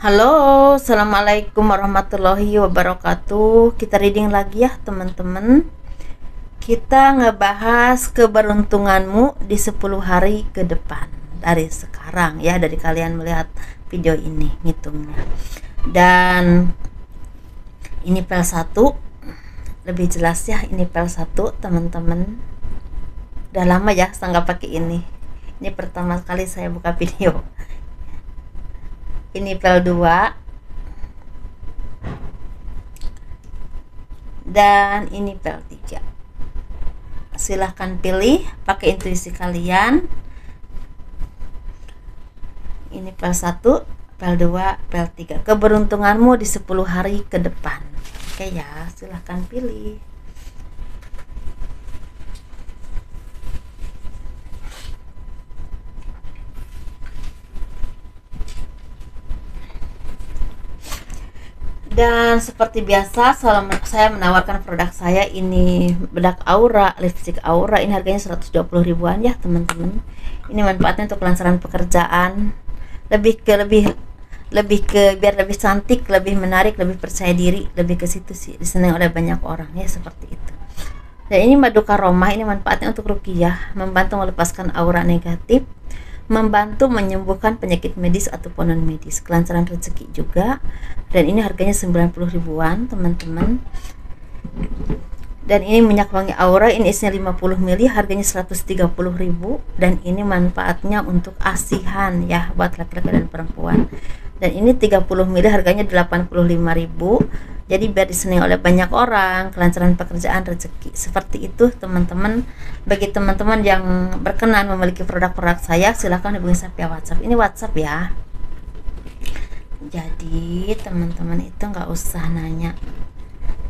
Halo, assalamualaikum warahmatullahi wabarakatuh. Kita reading lagi ya teman-teman. Kita ngebahas keberuntunganmu di 10 hari ke depan dari sekarang ya, dari kalian melihat video ini ngitungnya. Dan ini pel 1 lebih jelas ya, ini pel 1 teman-teman. Udah lama ya saya nggak pakai ini. Ini pertama kali saya buka video. Ini pel 2 dan ini pel 3. Silahkan pilih pakai intuisi kalian. Ini pel 1, pel 2, pel 3. Keberuntunganmu di 10 hari ke depan. Oke ya, silahkan pilih. Dan seperti biasa saya menawarkan produk saya, ini bedak aura, lipstick aura. Ini harganya 120 ribuan ya teman-teman. Ini manfaatnya untuk kelancaran pekerjaan, lebih ke biar lebih cantik, lebih menarik, lebih percaya diri, lebih ke situ sih, disenangi oleh banyak orang ya, seperti itu. Dan ini madu karomah, ini manfaatnya untuk ruqyah, membantu melepaskan aura negatif, membantu menyembuhkan penyakit medis ataupun non medis, kelancaran rezeki juga. Dan ini harganya 90 ribuan teman-teman. Dan ini minyak wangi aura, ini isinya 50 ml, harganya 130 ribu. Dan ini manfaatnya untuk asihan ya, buat laki-laki dan perempuan. Dan ini 30 ml, harganya 85 ribu. Jadi biar disenangi oleh banyak orang, kelancaran pekerjaan, rezeki, seperti itu teman-teman. Bagi teman-teman yang berkenan memiliki produk-produk saya, silahkan hubungi saya via WhatsApp. Ini WhatsApp ya, jadi teman-teman itu nggak usah nanya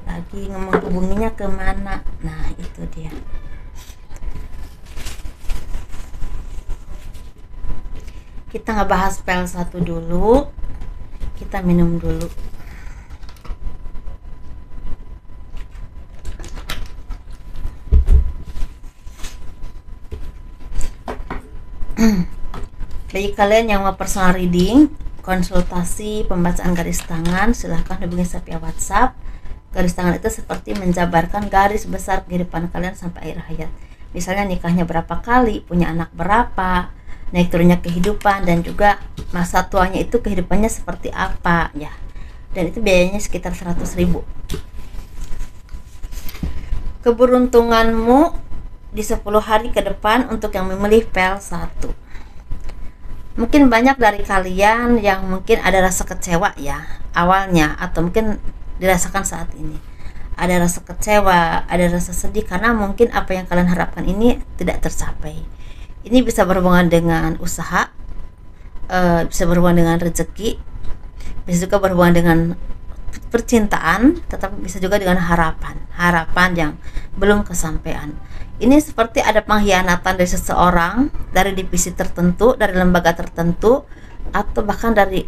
lagi ngomong hubunginya kemana. Nah itu dia. Kita ngebahas pel 1 dulu. Kita minum dulu. Bagi kalian yang mau personal reading, konsultasi, pembacaan garis tangan, silahkan hubungi saya via WhatsApp. Garis tangan itu seperti menjabarkan garis besar kehidupan kalian sampai akhir hayat. Misalnya nikahnya berapa kali, punya anak berapa, naik turunnya kehidupan, dan juga masa tuanya itu kehidupannya seperti apa ya. Dan itu biayanya sekitar 100 ribu. Keberuntunganmu di 10 hari ke depan untuk yang memilih pel 1. Mungkin banyak dari kalian yang mungkin ada rasa kecewa ya awalnya, atau mungkin dirasakan saat ini. Ada rasa kecewa, ada rasa sedih karena mungkin apa yang kalian harapkan ini tidak tercapai. Ini bisa berhubungan dengan usaha, bisa berhubungan dengan rezeki, bisa juga berhubungan dengan percintaan, tetapi bisa juga dengan harapan yang belum kesampaian. Ini seperti ada pengkhianatan dari seseorang, dari divisi tertentu, dari lembaga tertentu, atau bahkan dari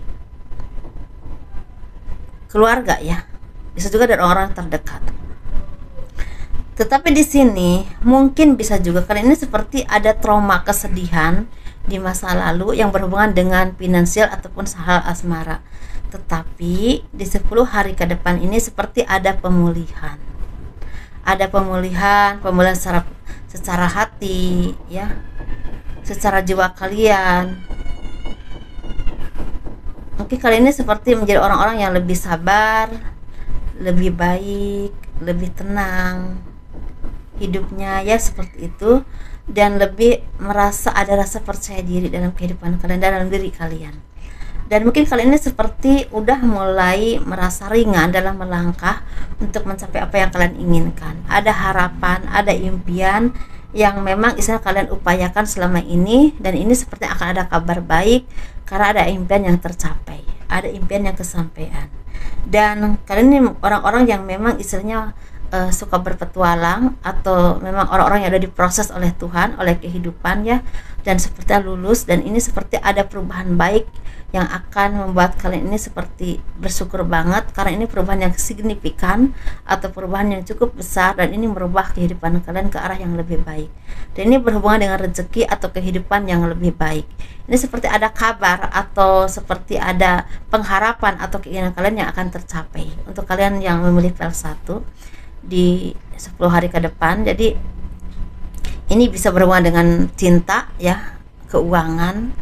keluarga ya, bisa juga dari orang terdekat. Tetapi di sini mungkin bisa juga kalian ini seperti ada trauma, kesedihan di masa lalu yang berhubungan dengan finansial ataupun hal asmara. Tetapi di 10 hari ke depan ini seperti ada pemulihan. Ada pemulihan secara hati ya, secara jiwa kalian. Mungkin kalian ini seperti menjadi orang-orang yang lebih sabar, lebih baik, lebih tenang hidupnya ya, seperti itu. Dan lebih merasa ada rasa percaya diri dalam kehidupan kalian, dalam diri kalian. Dan mungkin kalian ini seperti udah mulai merasa ringan dalam melangkah untuk mencapai apa yang kalian inginkan. Ada harapan, ada impian yang memang istilah kalian upayakan selama ini, dan ini seperti akan ada kabar baik karena ada impian yang tercapai, ada impian yang kesampaian. Dan kalian ini orang-orang yang memang istilahnya suka berpetualang atau memang orang-orang yang ada diproses oleh Tuhan, oleh kehidupan ya, dan seperti lulus, dan ini seperti ada perubahan baik yang akan membuat kalian ini seperti bersyukur banget karena ini perubahan yang signifikan atau perubahan yang cukup besar, dan ini merubah kehidupan kalian ke arah yang lebih baik, dan ini berhubungan dengan rezeki atau kehidupan yang lebih baik. Ini seperti ada kabar atau seperti ada pengharapan atau keinginan kalian yang akan tercapai untuk kalian yang memilih PEL 1 di 10 hari ke depan. Jadi ini bisa berhubungan dengan cinta ya, keuangan,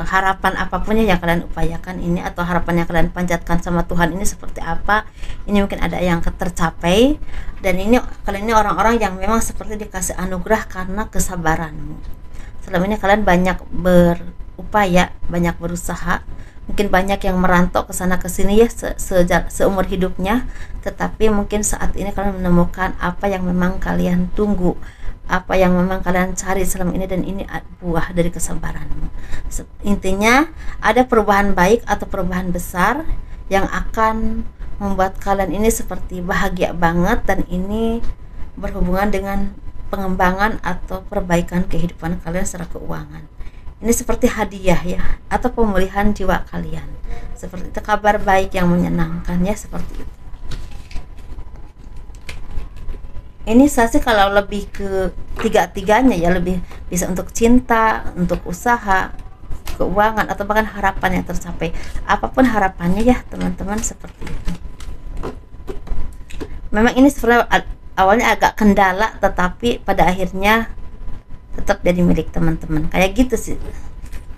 harapan apapun yang kalian upayakan ini, atau harapan yang kalian panjatkan sama Tuhan ini seperti apa, ini mungkin ada yang tercapai. Dan ini kalian ini orang-orang yang memang seperti dikasih anugerah karena kesabaranmu. Selama ini kalian banyak berupaya, banyak berusaha, mungkin banyak yang merantau ke sana ke sini ya seumur hidupnya, tetapi mungkin saat ini kalian menemukan apa yang memang kalian tunggu, apa yang memang kalian cari selama ini, dan ini buah dari kesabaranmu. Intinya ada perubahan baik atau perubahan besar yang akan membuat kalian ini seperti bahagia banget, dan ini berhubungan dengan pengembangan atau perbaikan kehidupan kalian secara keuangan. Ini seperti hadiah ya, atau pemulihan jiwa kalian. Seperti itu, kabar baik yang menyenangkan ya, seperti itu. Ini saya sih kalau lebih ke tiga-tiganya ya, lebih bisa untuk cinta, untuk usaha, keuangan, atau bahkan harapan yang tercapai. Apapun harapannya ya teman-teman, seperti itu. Memang ini sebenarnya awalnya agak kendala, tetapi pada akhirnya tetap jadi milik teman-teman, kayak gitu sih.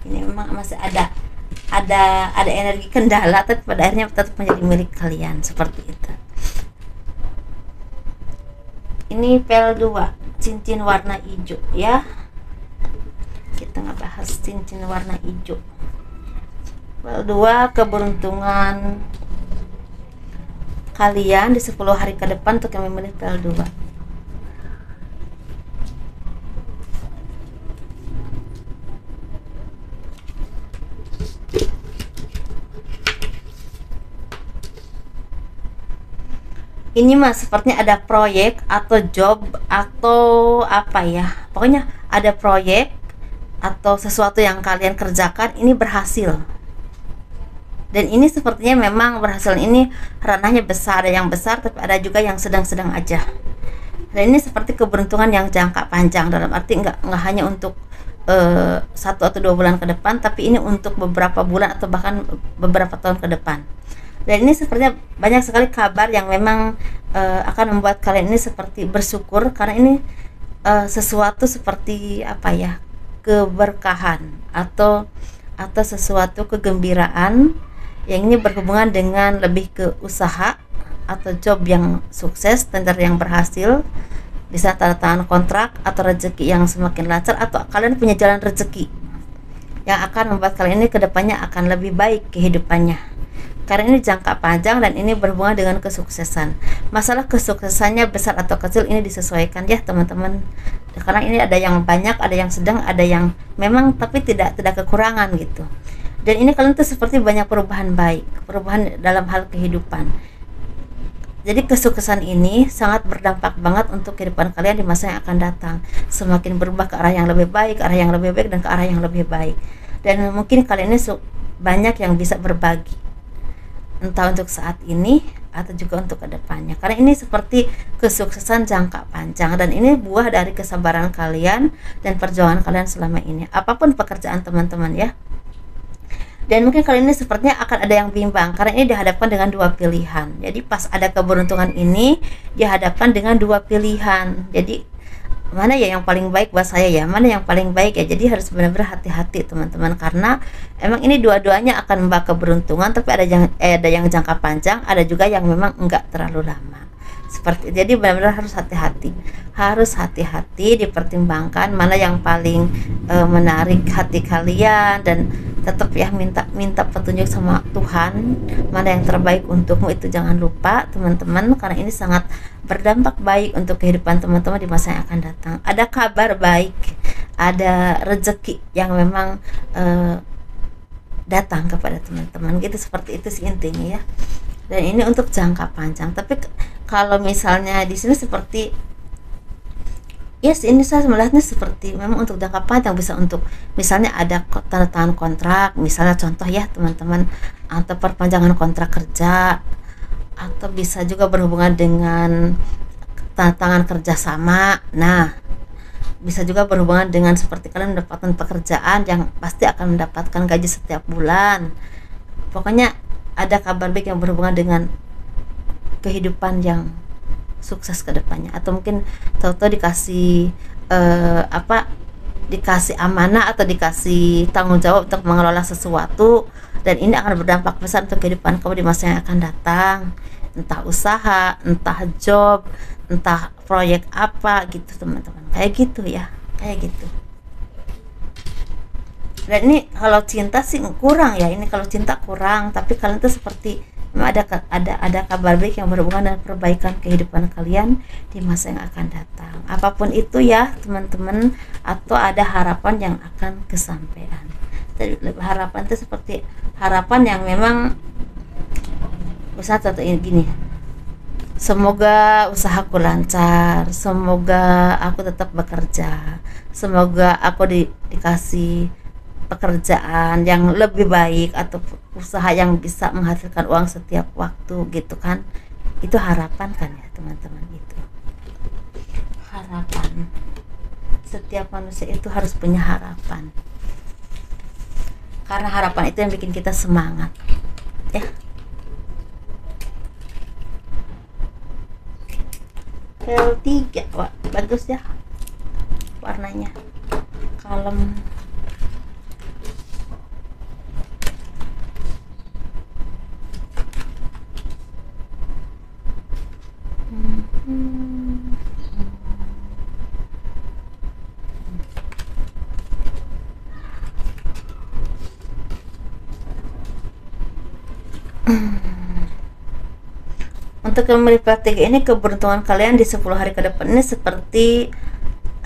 Ini memang masih ada energi kendala, tapi pada akhirnya tetap menjadi milik kalian, seperti itu. Ini PEL 2 cincin warna hijau ya, kita ngebahas cincin warna hijau. PEL 2 keberuntungan kalian di 10 hari ke depan untuk yang memilih PEL 2. Ini mah sepertinya ada proyek atau job atau apa ya, pokoknya ada proyek atau sesuatu yang kalian kerjakan ini berhasil, dan ini sepertinya memang berhasil. Ini ranahnya besar, ada yang besar tapi ada juga yang sedang-sedang aja. Dan ini seperti keberuntungan yang jangka panjang, dalam arti nggak hanya untuk 1 atau 2 bulan ke depan, tapi ini untuk beberapa bulan atau bahkan beberapa tahun ke depan. Dan ini sepertinya banyak sekali kabar yang memang akan membuat kalian ini seperti bersyukur, karena ini sesuatu seperti apa ya, keberkahan atau sesuatu kegembiraan yang ini berhubungan dengan lebih ke usaha atau job yang sukses, tender yang berhasil, bisa tanda tangan kontrak atau rezeki yang semakin lancar, atau kalian punya jalan rezeki yang akan membuat kalian ini kedepannya akan lebih baik kehidupannya. Karena ini jangka panjang dan ini berhubungan dengan kesuksesan. Masalah kesuksesannya besar atau kecil ini disesuaikan ya teman-teman. Karena ini ada yang banyak, ada yang sedang, ada yang memang tapi tidak kekurangan gitu. Dan ini kalian tuh seperti banyak perubahan baik, perubahan dalam hal kehidupan. Jadi kesuksesan ini sangat berdampak banget untuk kehidupan kalian di masa yang akan datang. Semakin berubah ke arah yang lebih baik, ke arah yang lebih baik, dan ke arah yang lebih baik. Dan mungkin kalian ini banyak yang bisa berbagi, entah untuk saat ini atau juga untuk kedepannya, karena ini seperti kesuksesan jangka panjang, dan ini buah dari kesabaran kalian dan perjuangan kalian selama ini, apapun pekerjaan teman-teman ya. Dan mungkin kali ini sepertinya akan ada yang bimbang, karena ini dihadapkan dengan 2 pilihan. Jadi pas ada keberuntungan ini dihadapkan dengan 2 pilihan, jadi mana ya yang paling baik buat saya ya, mana yang paling baik ya. Jadi harus benar-benar hati-hati teman-teman, karena emang ini dua-duanya akan membawa keberuntungan, tapi ada yang jangka panjang, ada juga yang memang enggak terlalu lama, seperti. Jadi benar-benar harus hati-hati dipertimbangkan mana yang paling menarik hati kalian, dan tetap ya minta petunjuk sama Tuhan mana yang terbaik untukmu. Itu jangan lupa teman-teman, karena ini sangat berdampak baik untuk kehidupan teman-teman di masa yang akan datang. Ada kabar baik, ada rezeki yang memang datang kepada teman-teman gitu, seperti itu sih intinya ya. Dan ini untuk jangka panjang, tapi Kalau misalnya di sini seperti, yes, ini saya melihatnya seperti memang untuk jangka panjang, bisa untuk misalnya ada tanda tangan kontrak, misalnya contoh ya teman-teman, atau perpanjangan kontrak kerja, atau bisa juga berhubungan dengan tanda tangan kerjasama. Nah, bisa juga berhubungan dengan seperti kalian mendapatkan pekerjaan yang pasti akan mendapatkan gaji setiap bulan. Pokoknya ada kabar baik yang berhubungan dengan kehidupan yang sukses ke depannya. Atau mungkin tahu-tahu dikasih dikasih amanah atau dikasih tanggung jawab untuk mengelola sesuatu, dan ini akan berdampak besar untuk kehidupan kamu di masa yang akan datang. Entah usaha, entah job, entah proyek apa gitu teman-teman, kayak gitu ya, kayak gitu. Dan ini kalau cinta sih kurang ya, ini kalau cinta kurang, tapi kalian tuh seperti memang ada kabar baik yang berhubungan dengan perbaikan kehidupan kalian di masa yang akan datang, apapun itu ya teman-teman, atau ada harapan yang akan kesampaian. Jadi harapan itu seperti harapan yang memang misalnya contoh ini gini, semoga usahaku lancar, semoga aku tetap bekerja, semoga aku dikasih pekerjaan yang lebih baik, atau usaha yang bisa menghasilkan uang setiap waktu gitu kan. Itu harapan kan ya teman-teman, itu harapan. Setiap manusia itu harus punya harapan, karena harapan itu yang bikin kita semangat ya. L3, wah, bagus ya warnanya, kalem. Untuk yang memilih praktik ini, keberuntungan kalian di 10 hari ke depan ini seperti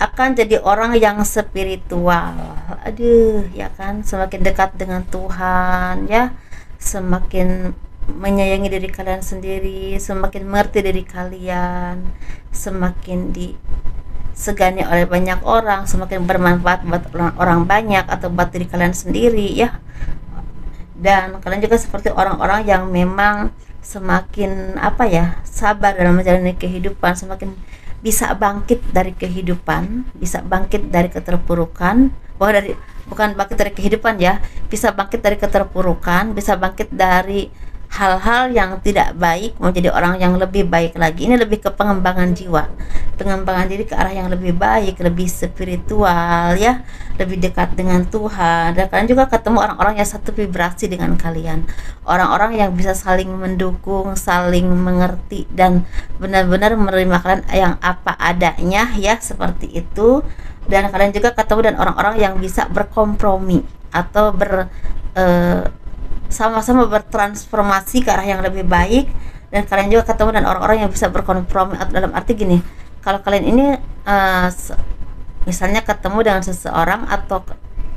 akan jadi orang yang spiritual. Aduh, ya kan, semakin dekat dengan Tuhan ya, semakin menyayangi diri kalian sendiri, semakin mengerti diri kalian, semakin disegani oleh banyak orang, semakin bermanfaat buat orang banyak atau buat diri kalian sendiri ya. Dan kalian juga seperti orang-orang yang memang semakin sabar dalam menjalani kehidupan, semakin bisa bangkit dari kehidupan, bisa bangkit dari keterpurukan, bukan bangkit dari kehidupan ya, bisa bangkit dari keterpurukan, bisa bangkit dari hal-hal yang tidak baik menjadi orang yang lebih baik lagi. Ini lebih ke pengembangan jiwa, pengembangan diri ke arah yang lebih baik, lebih spiritual ya, lebih dekat dengan Tuhan. Dan kalian juga ketemu orang-orang yang satu vibrasi dengan kalian, orang-orang yang bisa saling mendukung, saling mengerti, dan benar-benar menerima kalian yang apa adanya ya, seperti itu. Dan kalian juga ketemu dan orang-orang yang bisa berkompromi atau sama-sama bertransformasi ke arah yang lebih baik. Dan kalian juga ketemu dan orang-orang yang bisa berkompromi, atau dalam arti gini, kalau kalian ini misalnya ketemu dengan seseorang atau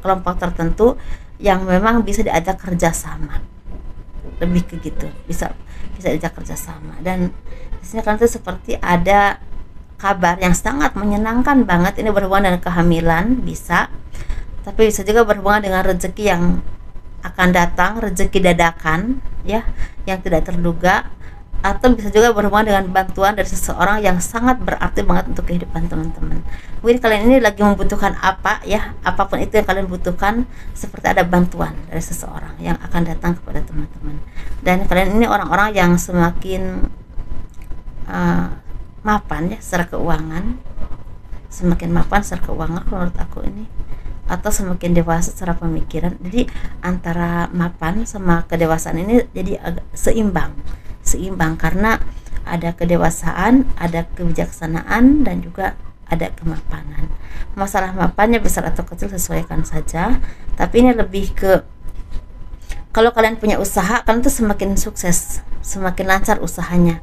kelompok tertentu yang memang bisa diajak kerjasama, lebih ke gitu, bisa diajak kerjasama. Dan di sini kalian tuh seperti ada kabar yang sangat menyenangkan banget. Ini berhubungan dengan kehamilan bisa, tapi bisa juga berhubungan dengan rezeki yang akan datang, rezeki dadakan ya, yang tidak terduga, atau bisa juga berhubungan dengan bantuan dari seseorang yang sangat berarti banget untuk kehidupan teman-teman. Mungkin kalian ini lagi membutuhkan apa ya, apapun itu yang kalian butuhkan, seperti ada bantuan dari seseorang yang akan datang kepada teman-teman. Dan kalian ini orang-orang yang semakin mapan ya secara keuangan, semakin mapan secara keuangan menurut aku ini, atau semakin dewasa secara pemikiran. Jadi antara mapan sama kedewasaan ini jadi agak seimbang karena ada kedewasaan, ada kebijaksanaan, dan juga ada kemapanan. Masalah mapannya besar atau kecil sesuaikan saja, tapi ini lebih ke kalau kalian punya usaha, kalian tuh semakin sukses, semakin lancar usahanya.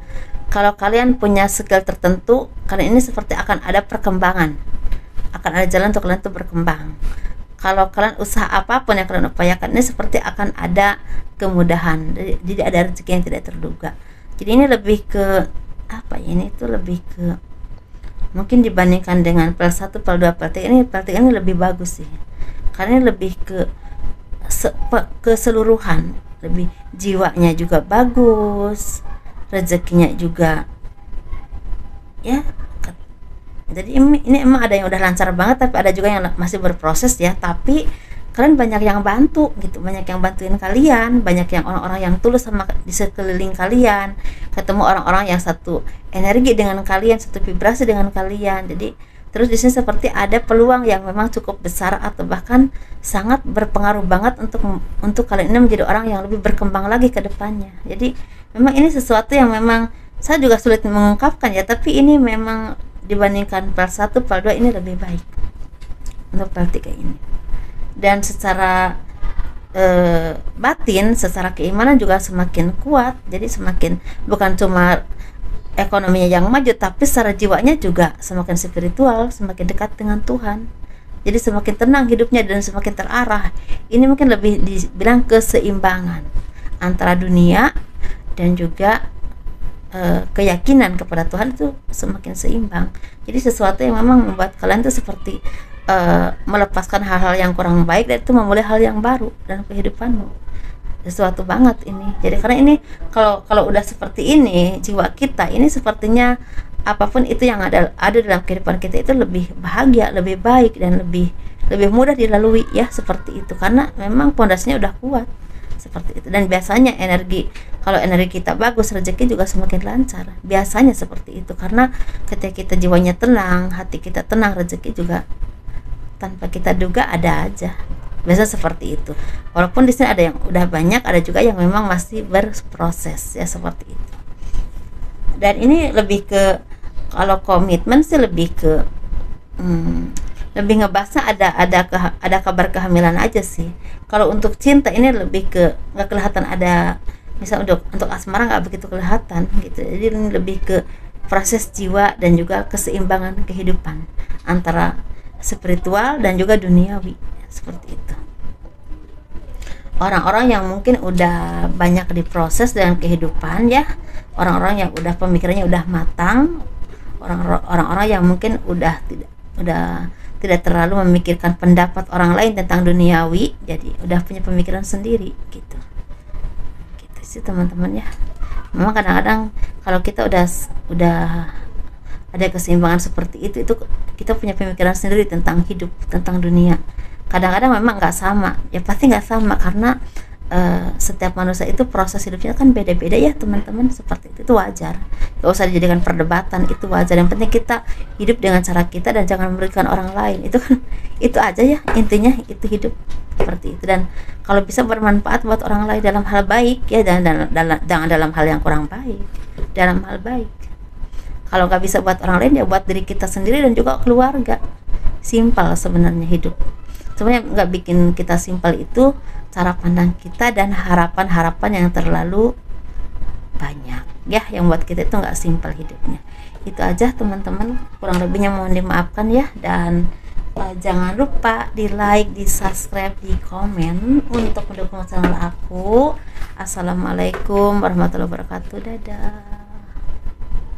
Kalau kalian punya skill tertentu, kalian ini seperti akan ada perkembangan, akan ada jalan untuk kalian tuh berkembang. Kalau kalian usaha apapun yang kalian upayakan, ini seperti akan ada kemudahan, jadi ada rezeki yang tidak terduga. Jadi ini lebih ke apa ya, ini tuh lebih ke mungkin dibandingkan dengan pel 1, pel 2, pel 3 ini lebih bagus sih, karena ini lebih ke keseluruhan, lebih jiwanya juga bagus, rezekinya juga ya. Jadi ini emang ada yang udah lancar banget, tapi ada juga yang masih berproses ya. Tapi kalian banyak yang bantu gitu, banyak yang bantuin kalian, banyak yang orang-orang yang tulus sama di sekeliling kalian, ketemu orang-orang yang satu energi dengan kalian, satu vibrasi dengan kalian. Jadi terus di sini seperti ada peluang yang memang cukup besar atau bahkan sangat berpengaruh banget untuk kalian ini menjadi orang yang lebih berkembang lagi ke depannya. Jadi memang ini sesuatu yang memang saya juga sulit mengungkapkan ya, tapi ini memang dibandingkan pel 1, pel 2 ini lebih baik untuk pel 3 ini. Dan secara batin, secara keimanan juga semakin kuat. Jadi semakin bukan cuma ekonominya yang maju, tapi secara jiwanya juga semakin spiritual, semakin dekat dengan Tuhan. Jadi semakin tenang hidupnya dan semakin terarah. Ini mungkin lebih dibilang keseimbangan antara dunia dan juga keyakinan kepada Tuhan itu semakin seimbang. Jadi sesuatu yang memang membuat kalian itu seperti melepaskan hal-hal yang kurang baik dan itu memulai hal yang baru dalam kehidupanmu. Sesuatu banget ini. Jadi karena ini kalau udah seperti ini, jiwa kita ini sepertinya apapun itu yang ada dalam kehidupan kita itu lebih bahagia, lebih baik dan lebih mudah dilalui ya, seperti itu. Karena memang pondasinya udah kuat. Seperti itu. Dan biasanya kalau energi kita bagus, rezeki juga semakin lancar. Biasanya seperti itu, karena ketika kita jiwanya tenang, hati kita tenang, rezeki juga tanpa kita duga ada aja. Biasa seperti itu. Walaupun di sini ada yang udah banyak, ada juga yang memang masih berproses ya, seperti itu. Dan ini lebih ke, kalau komitmen sih lebih ke lebih ngebahasnya ada kabar kehamilan aja sih. Kalau untuk cinta ini lebih ke nggak kelihatan ada, misal untuk asmara nggak begitu kelihatan gitu. Jadi ini lebih ke proses jiwa dan juga keseimbangan kehidupan antara spiritual dan juga duniawi, seperti itu. Orang-orang yang mungkin udah banyak diproses dengan kehidupan ya, orang-orang yang udah pemikirannya udah matang, orang-orang yang mungkin udah tidak terlalu memikirkan pendapat orang lain tentang duniawi, jadi udah punya pemikiran sendiri gitu sih teman-teman ya. Memang kadang-kadang kalau kita udah ada keseimbangan seperti itu kita punya pemikiran sendiri tentang hidup, tentang dunia. Kadang-kadang memang nggak sama ya, pasti nggak sama karena setiap manusia itu proses hidupnya kan beda-beda ya teman-teman, seperti itu wajar, gak usah dijadikan perdebatan, itu wajar. Yang penting kita hidup dengan cara kita dan jangan merugikan orang lain, itu kan itu aja ya intinya, itu hidup seperti itu. Dan kalau bisa bermanfaat buat orang lain dalam hal baik ya, jangan dalam hal yang kurang baik, dalam hal baik. Kalau nggak bisa buat orang lain ya buat diri kita sendiri dan juga keluarga. Simpel sebenarnya hidup. Sebenarnya nggak bikin kita simpel itu cara pandang kita dan harapan-harapan yang terlalu banyak ya, yang buat kita itu nggak simpel hidupnya. Itu aja teman-teman, kurang lebihnya mohon dimaafkan ya. Dan jangan lupa di like, di subscribe, di komen untuk mendukung channel aku. Assalamualaikum warahmatullahi wabarakatuh. Dadah.